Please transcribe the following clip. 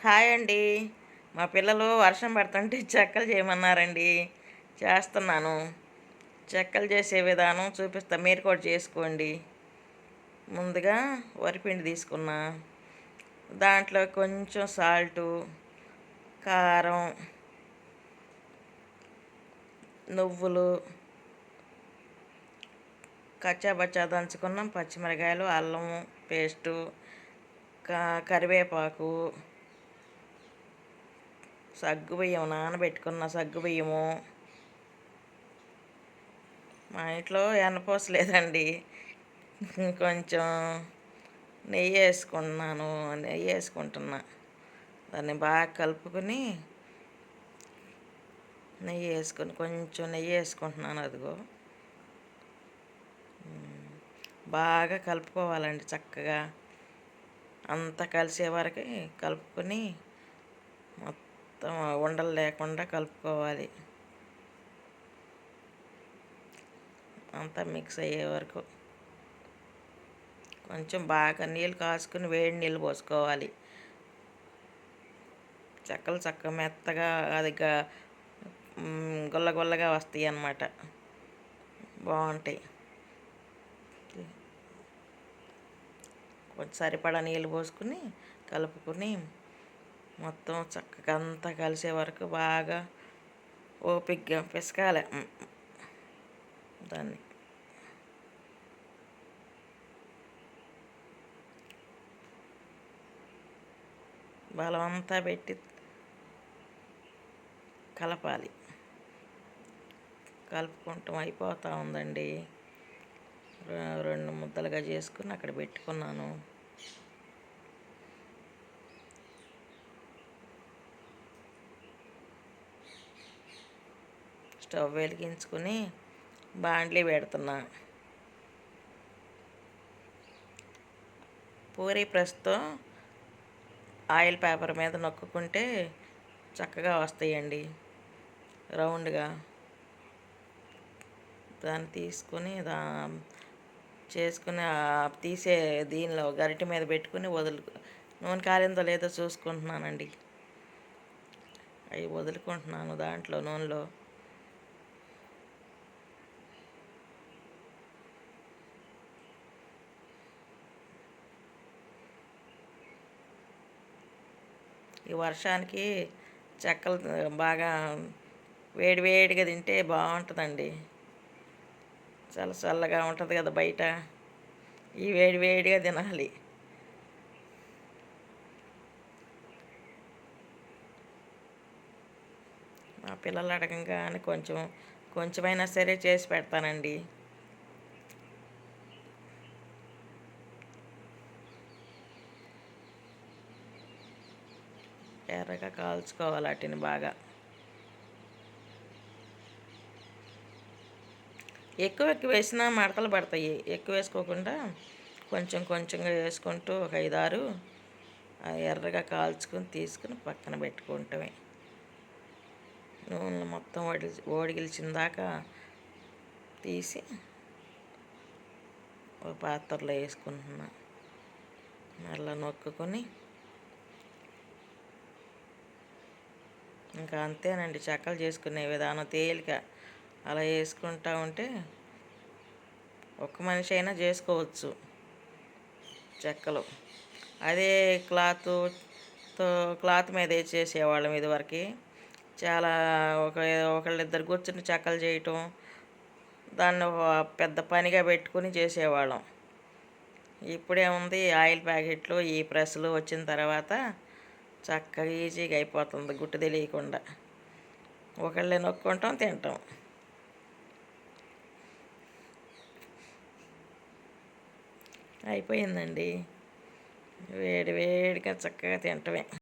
Hi అండి. మా పిల్లలు వర్షం పడుతుంటే చెక్కలు చేయమన్నారండి. చేస్తున్నాను. చెక్కలు చేసే విధానం చూపిస్తా, మీరు కూడా చేసుకోండి. ముందుగా వరిపిండి తీసుకున్నా, దాంట్లో కొంచెం సాల్టు, కారం, నువ్వులు, కచ్చాబచ్చా దంచుకున్నాం, పచ్చిమిరకాయలు, అల్లం పేస్టు, కరివేపాకు, సగ్గుబియ్యం, నానబెట్టుకున్న సగ్గుబియ్యము. మా ఇంట్లో ఎన్నపూస లేదండి. కొంచెం నెయ్యి వేసుకుంటున్నా. దాన్ని బాగా కలుపుకొని కొంచెం నెయ్యి వేసుకుంటున్నాను. అదిగో బాగా కలుపుకోవాలండి. చక్కగా అంతా కలిసే వరకు కలుపుకొని మొత్తం ఉండలు లేకుండా కలుపుకోవాలి. అంతా మిక్స్ అయ్యే వరకు కొంచెం బాగా నీళ్ళు కాసుకుని వేడి నీళ్ళు పోసుకోవాలి. చెక్కలు చక్కగా మెత్తగా అది గుల్లగుల్లగా వస్తాయి అన్నమాట. బాగుంటాయి. కొంచెం సరిపడా నీళ్ళు పోసుకుని కలుపుకొని మొత్తం చక్కగా అంతా కలిసే వరకు బాగా ఓపికగా పిసకాలి దాన్ని. బలమంతా పెట్టి కలపాలి. కలుపుకుంటాం అయిపోతూ ఉందండి. 2 ముద్దలుగా చేసుకుని అక్కడ పెట్టుకున్నాను. స్టవ్ వెలిగించుకుని బాండ్లీ పెడుతున్నా. పూరీ ప్రెస్తో ఆయిల్ పేపర్ మీద నొక్కుంటే చక్కగా వస్తాయండి రౌండ్గా. దాన్ని తీసుకుని చేసుకుని తీసే దీనిలో గరిటె మీద పెట్టుకుని నూనె కాలిందో లేదో చూసుకుంటున్నానండి. అవి వదులుకుంటున్నాను దాంట్లో నూనెలో. ఈ వర్షానికి చెక్కలు బాగా వేడివేడిగా తింటే బాగుంటుందండి. చాలా చల్లగా ఉంటుంది కదా బయట, ఈ వేడివేడిగా తినాలి. మా పిల్లలు అడగంగానే కొంచెమైనా సరే చేసి పెడతానండి. ఎర్రగా కాల్చుకోవాలి వాటిని బాగా. ఎక్కువ వేసినా మడతలు పడతాయి. ఎక్కువ వేసుకోకుండా కొంచెం కొంచెంగా వేసుకుంటూ ఒక 5, 6 ఎర్రగా కాల్చుకొని తీసుకుని పక్కన పెట్టుకుంటామే. నూనె మొత్తం ఓడిగిలిచిన దాకా తీసి ఒక పాత్రలో వేసుకుంటున్నా. అలా నొక్కుని ఇంకా అంతేనండి. చెక్కలు చేసుకునే విధానం తేలిక. అలా వేసుకుంటూ ఉంటే ఒక్క మనిషి అయినా చేసుకోవచ్చు చెక్కలు. అదే క్లాత్ మీద చేసేవాళ్ళం ఇదివరకు. చాలా ఒకళ్ళిద్దరు కూర్చుని చెక్కలు చేయటం, దాన్ని పెద్ద పనిగా పెట్టుకుని చేసేవాళ్ళం. ఇప్పుడేముంది, ఆయిల్ ప్యాకెట్లు ఈ ప్రెస్లు వచ్చిన తర్వాత చక్కగా ఈజీగా అయిపోతుంది గుట్టు తెలియకుండా. ఒకళ్ళే నొక్కుంటాం, తింటాం. అయిపోయిందండి. వేడివేడిగా చక్కగా తింటమే.